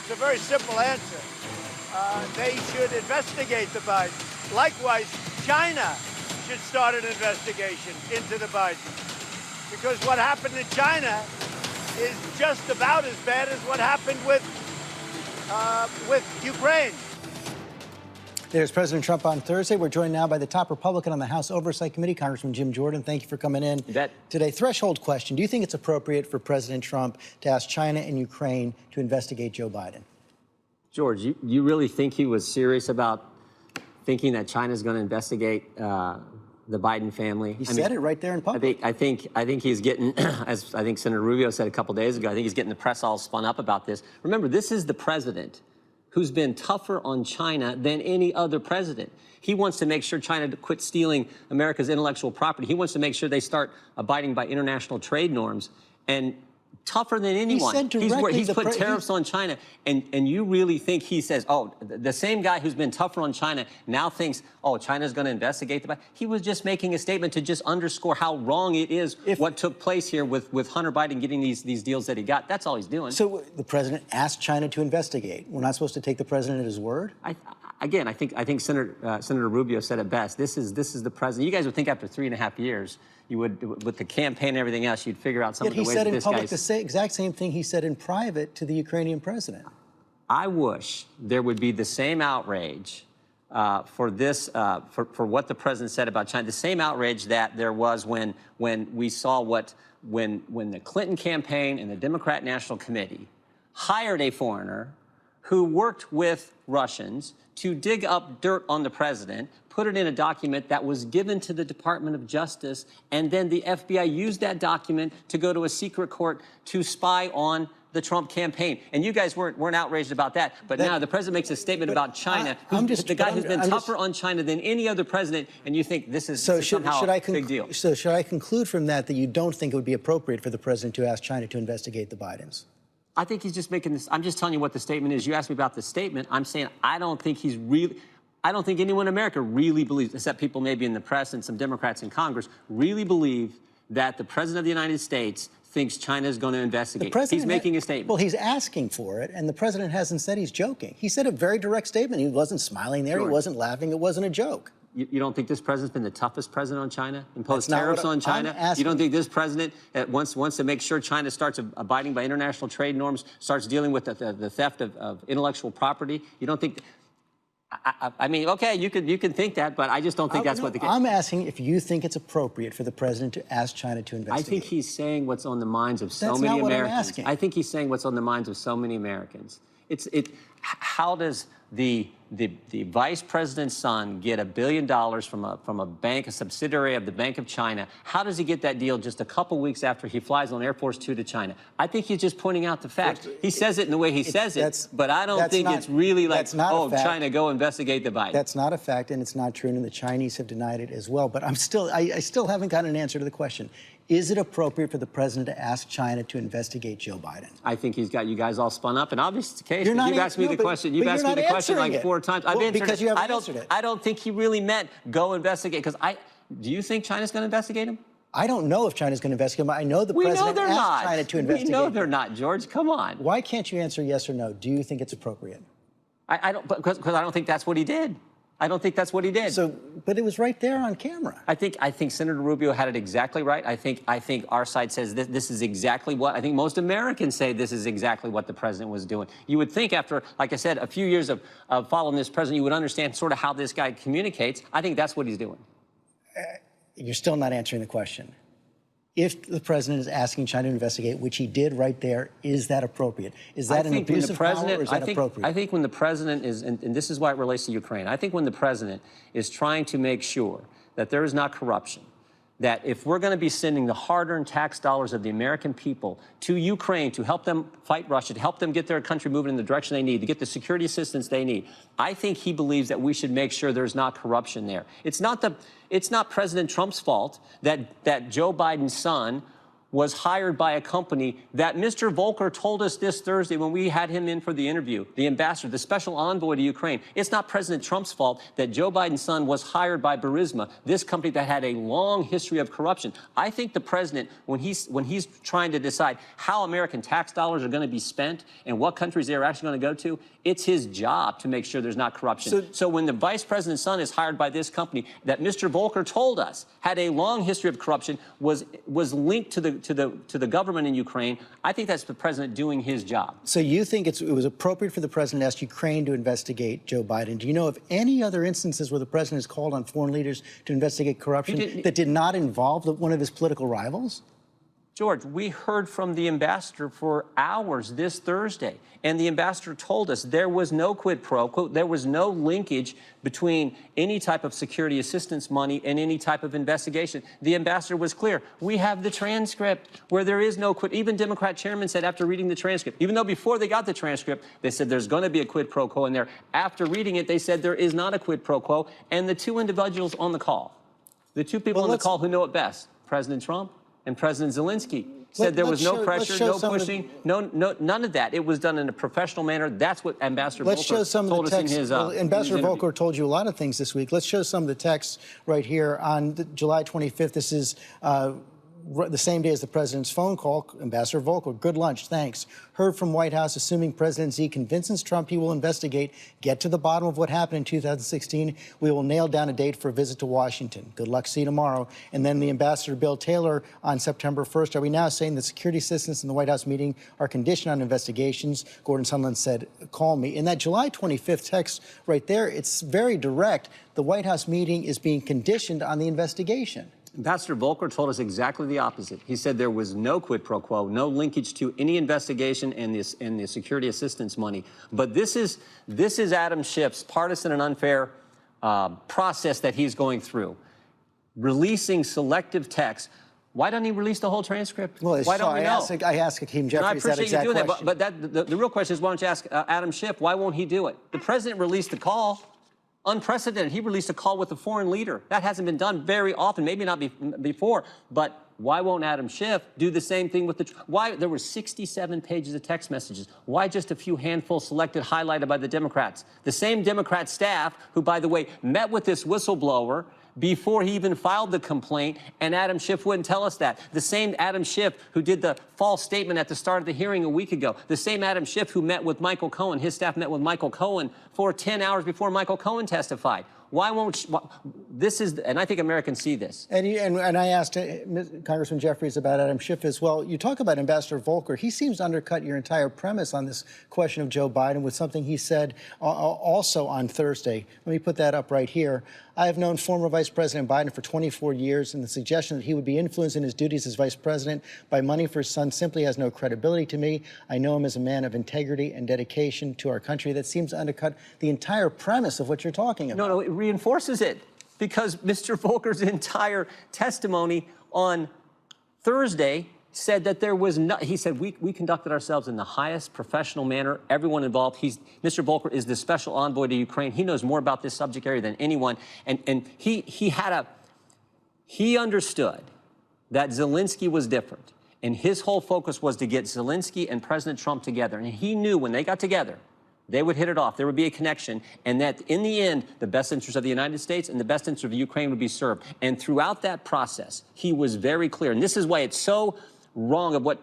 It's a very simple answer. They should investigate the Bidens. Likewise, China should start an investigation into the Bidens. Because what happened in China is just about as bad as what happened with Ukraine. There's President Trump on Thursday. We're joined now by the top Republican on the House Oversight Committee, Congressman Jim Jordan. Thank you for coming in. You bet. Today, threshold question. Do you think it's appropriate for President Trump to ask China and Ukraine to investigate Joe Biden? George, you really think he was serious about thinking that China's going to investigate the Biden family? He said it right there in public. I think he's getting, as I think Senator Rubio said a couple days ago, I think he's getting the press all spun up about this. Remember, this is the president who's been tougher on China than any other president. He wants to make sure China quits stealing America's intellectual property. He wants to make sure they start abiding by international trade norms. And tougher than anyone. He's put tariffs on China. And you really think he says, oh, the same guy who's been tougher on China now thinks, oh, China's going to investigate the Biden? He was just making a statement to just underscore how wrong it is what took place here with Hunter Biden getting these deals that he got. That's all he's doing. So the president asked China to investigate. We're not supposed to take the president at his word? Again, I think Senator Rubio said it best. This is the president. You guys would think after 3.5 years, you would, with the campaign and everything else, you'd figure out some of the ways that this guy's... Yet he said in public the exact same thing he said in private to the Ukrainian president. I wish there would be the same outrage for this, for what the president said about China, the same outrage that there was when we saw when the Clinton campaign and the Democrat National Committee hired a foreigner who worked with Russians to dig up dirt on the president, put it in a document that was given to the Department of Justice, and then the FBI used that document to go to a secret court to spy on the Trump campaign. And you guys weren't outraged about that. But now the president makes a statement about China, the guy who's been tougher on China than any other president, and you think this is somehow a big deal. So should I conclude from that you don't think it would be appropriate for the president to ask China to investigate the Bidens? I think he's just making this. I'm just telling you what the statement is. You asked me about the statement. I'm saying I don't think anyone in America really believes, except people maybe in the press and some Democrats in Congress, really believe that the president of the United States thinks China is going to investigate. He's making a statement. Well, he's asking for it, and the president hasn't said he's joking. He said a very direct statement. He wasn't smiling there. Sure. He wasn't laughing. It wasn't a joke. You don't think this president's been the toughest president on China? Imposed tariffs on China? You don't think this president wants to make sure China starts abiding by international trade norms, starts dealing with the theft of intellectual property? You don't think... I mean, okay, you can think that, but I just don't think that's what the case. I'm asking if you think it's appropriate for the president to ask China to investigate. I think he's saying what's on the minds of so many Americans. That's not what I'm asking. I think he's saying what's on the minds of so many Americans. How does the vice president's son get $1 billion from a bank, a subsidiary of the Bank of China? How does he get that deal just a couple weeks after he flies on Air Force Two to China? I think he's just pointing out the fact. He says it in the way he says it, but I don't think it's really like, oh, China, go investigate the Biden. That's not a fact, and it's not true, and the Chinese have denied it as well. But I still haven't gotten an answer to the question. Is it appropriate for the president to ask China to investigate Joe Biden? I think he's got you guys all spun up, and obviously it's the case. You've asked me the question. You've asked me the question like 4 times. I've answered because it. You haven't answered it. I don't think he really meant go investigate. Because do you think China's going to investigate him? I don't know if China's going to investigate him. I know the president asked China to investigate. We know they're not, George. Come on. Why can't you answer yes or no? Do you think it's appropriate? I don't, because I don't think that's what he did. I don't think that's what he did. But it was right there on camera. I think Senator Rubio had it exactly right. I think our side says this is exactly what, I think most Americans say this is exactly what the president was doing. You would think after, like I said, a few years of following this president, you would understand sort of how this guy communicates. I think that's what he's doing. You're still not answering the question. If the president is asking China to investigate, which he did right there, is that appropriate? Is that an abuse of power, or is that appropriate? I think when the president is, and this is why it relates to Ukraine, I think when the president is trying to make sure that there is not corruption, that if we're going to be sending the hard-earned tax dollars of the American people to Ukraine to help them fight Russia, to help them get their country moving in the direction they need, to get the security assistance they need, I think he believes that we should make sure there's not corruption there. It's not President Trump's fault that Joe Biden's son was hired by a company that Mr. Volker told us this Thursday when we had him in for the interview, the ambassador, the special envoy to Ukraine. It's not President Trump's fault that Joe Biden's son was hired by Burisma, this company that had a long history of corruption. I think the president, when he's trying to decide how American tax dollars are going to be spent and what countries they're actually going to go to, it's his job to make sure there's not corruption. So when the vice president's son is hired by this company that Mr. Volker told us had a long history of corruption, was linked to the government in Ukraine, I think that's the president doing his job. So you think it was appropriate for the president to ask Ukraine to investigate Joe Biden? Do you know of any other instances where the president has called on foreign leaders to investigate corruption that did not involve one of his political rivals? George, we heard from the ambassador for hours this Thursday, and the ambassador told us there was no quid pro quo, there was no linkage between any type of security assistance money and any type of investigation. The ambassador was clear. We have the transcript where there is no quid. Even Democrat chairman said after reading the transcript, even though before they got the transcript, they said there's going to be a quid pro quo in there. After reading it, they said there is not a quid pro quo. And the two individuals on the call, the two people on the call who know it best, President Trump and President Zelensky, said there was no pressure, no pushing, none of that. It was done in a professional manner. That's what Ambassador Volker told us in his Ambassador Volker told you a lot of things this week. Let's show some of the text right here. On July 25th, this is the same day as the president's phone call. Ambassador Volker, good lunch, thanks. Heard from White House, assuming President Z convinces Trump he will investigate, get to the bottom of what happened in 2016. We will nail down a date for a visit to Washington. Good luck, see you tomorrow. And then the Ambassador Bill Taylor on September 1st. Are we now saying that security assistance in the White House meeting are conditioned on investigations? Gordon Sondland said, call me. In that July 25th text right there, it's very direct. The White House meeting is being conditioned on the investigation. Ambassador Volker told us exactly the opposite. He said there was no quid pro quo, no linkage to any investigation and the security assistance money. But this is Adam Schiff's partisan and unfair process that he's going through, releasing selective text. Why don't he release the whole transcript? Well, why don't we know? I asked Hakeem Jeffries that exact question. I appreciate you doing that, but the real question is, why don't you ask Adam Schiff, why won't he do it? The president released the call. Unprecedented. He released a call with a foreign leader. That hasn't been done very often, maybe not before, but why won't Adam Schiff do the same thing with why there were 67 pages of text messages? Why just a few handfuls selected, highlighted by the Democrats? The same Democrat staff who, by the way, met with this whistleblower before he even filed the complaint, and Adam Schiff wouldn't tell us that. The same Adam Schiff who did the false statement at the start of the hearing a week ago. The same Adam Schiff who met with Michael Cohen. His staff met with Michael Cohen for 10 hours before Michael Cohen testified. Why won't this is, and I think Americans see this. And I asked Congressman Jeffries about Adam Schiff as well. You talk about Ambassador Volker. He seems to undercut your entire premise on this question of Joe Biden with something he said also on Thursday. Let me put that up right here. I have known former Vice President Biden for 24 years, and the suggestion that he would be influenced in his duties as vice president by money for his son simply has no credibility to me. I know him as a man of integrity and dedication to our country. That seems to undercut the entire premise of what you're talking about. No, it reinforces it, because Mr. Volker's entire testimony on Thursday said that there was no, he said, we conducted ourselves in the highest professional manner, everyone involved. Mr. Volker is the special envoy to Ukraine. He knows more about this subject area than anyone. And he understood that Zelensky was different. And his whole focus was to get Zelensky and President Trump together. And he knew when they got together, they would hit it off. There would be a connection, and that in the end, the best interest of the United States and the best interest of Ukraine would be served. And throughout that process, he was very clear. And this is why it's so wrong of what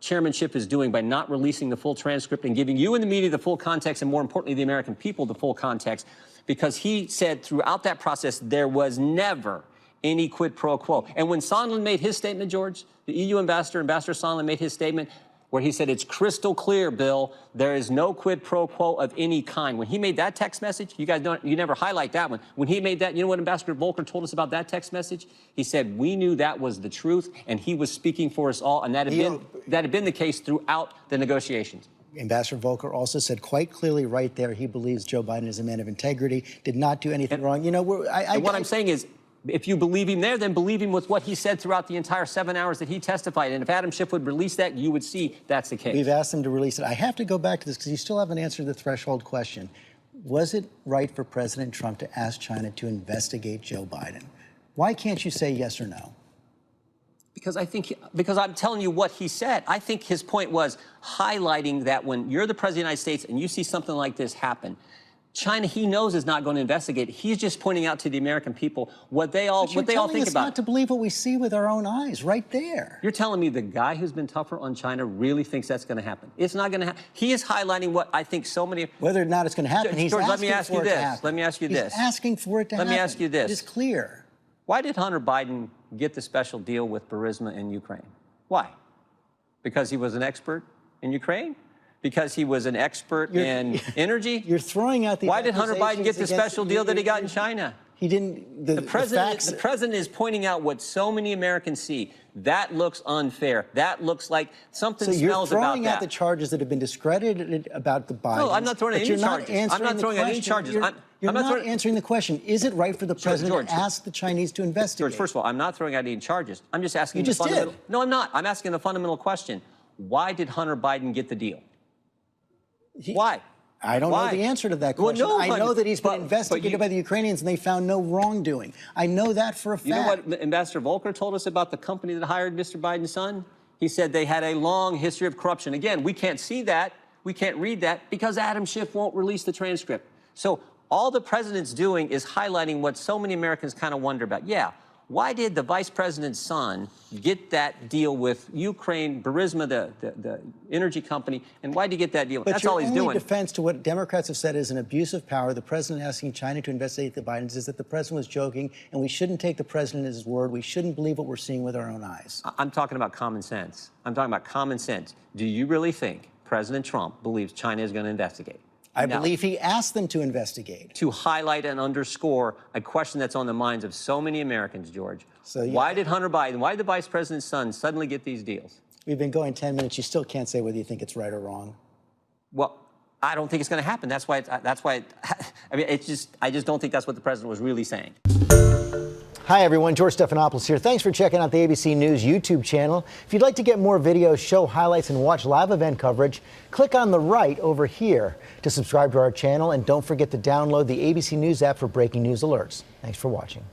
chairmanship is doing by not releasing the full transcript and giving you and the media the full context, and more importantly, the American people the full context, because he said throughout that process, there was never any quid pro quo. And when Sondland made his statement, George, the EU ambassador, Ambassador Sondland, made his statement where he said, it's crystal clear, Bill, there is no quid pro quo of any kind. When he made that text message, you guys don't, you never highlight that one. When he made that, you know what Ambassador Volker told us about that text message? He said, we knew that was the truth, and he was speaking for us all, and that had been the case throughout the negotiations. Ambassador Volker also said quite clearly right there, he believes Joe Biden is a man of integrity, did not do anything wrong. You know, what I'm saying is, if you believe him there, then believe him with what he said throughout the entire 7 hours that he testified. And if Adam Schiff would release that, you would see that's the case. We've asked him to release it. I have to go back to this because you still haven't answered the threshold question. Was it right for President Trump to ask China to investigate Joe Biden? Why can't you say yes or no? Because I'm telling you what he said. I think his point was highlighting that when you're the president of the United States and you see something like this happen, China, he knows, is not going to investigate. He's just pointing out to the American people what they all think about. It's not to believe what we see with our own eyes, right there. You're telling me the guy who's been tougher on China really thinks that's going to happen? It's not going to happen. He is highlighting what I think so many. Whether or not it's going to happen, he's George, asking let me ask for you it to this. happen. Let me ask you this. He's asking for it to happen. Let me ask you this. It is clear. Why did Hunter Biden get the special deal with Burisma in Ukraine? Why? Because he was an expert in Ukraine? Because he was an expert in energy? You're throwing out the. Why did Hunter Biden get the special deal that he got in China? He didn't. The president is pointing out what so many Americans see. That looks unfair. That looks like something smells about that. So you're throwing out the charges that have been discredited about the Bidens. No, I'm not throwing any charges. I'm not throwing out any charges. You're not answering the question. Is it right for the president to ask the Chinese to investigate? George, first of all, I'm not throwing out any charges. I'm just asking. You just did. No, I'm not. I'm asking a fundamental question. Why did Hunter Biden get the deal? Why? I don't know the answer to that question. Well, no, I know that he's been investigated by the Ukrainians and they found no wrongdoing. I know that for a fact. You know what Ambassador Volker told us about the company that hired Mr. Biden's son? He said they had a long history of corruption. Again, we can't see that. We can't read that because Adam Schiff won't release the transcript. So all the president's doing is highlighting what so many Americans kind of wonder about. Yeah, why did the vice president's son get that deal with Ukraine, Burisma, the energy company, and why did he get that deal? That's all he's doing. But your only defense to what Democrats have said is an abuse of power. The president asking China to investigate the Bidens is that the president was joking, and we shouldn't take the president at his word. We shouldn't believe what we're seeing with our own eyes. I'm talking about common sense. I'm talking about common sense. Do you really think President Trump believes China is going to investigate? I believe he asked them to investigate. To highlight and underscore a question that's on the minds of so many Americans, George. So, yeah. Why did Hunter Biden, why did the vice president's son suddenly get these deals? We've been going 10 minutes. You still can't say whether you think it's right or wrong. Well, I don't think it's going to happen. That's why, I mean, I just don't think that's what the president was really saying. Hi, everyone. George Stephanopoulos here. Thanks for checking out the ABC News YouTube channel. If you'd like to get more videos, show highlights, and watch live event coverage, click on the right over here to subscribe to our channel. And don't forget to download the ABC News app for breaking news alerts. Thanks for watching.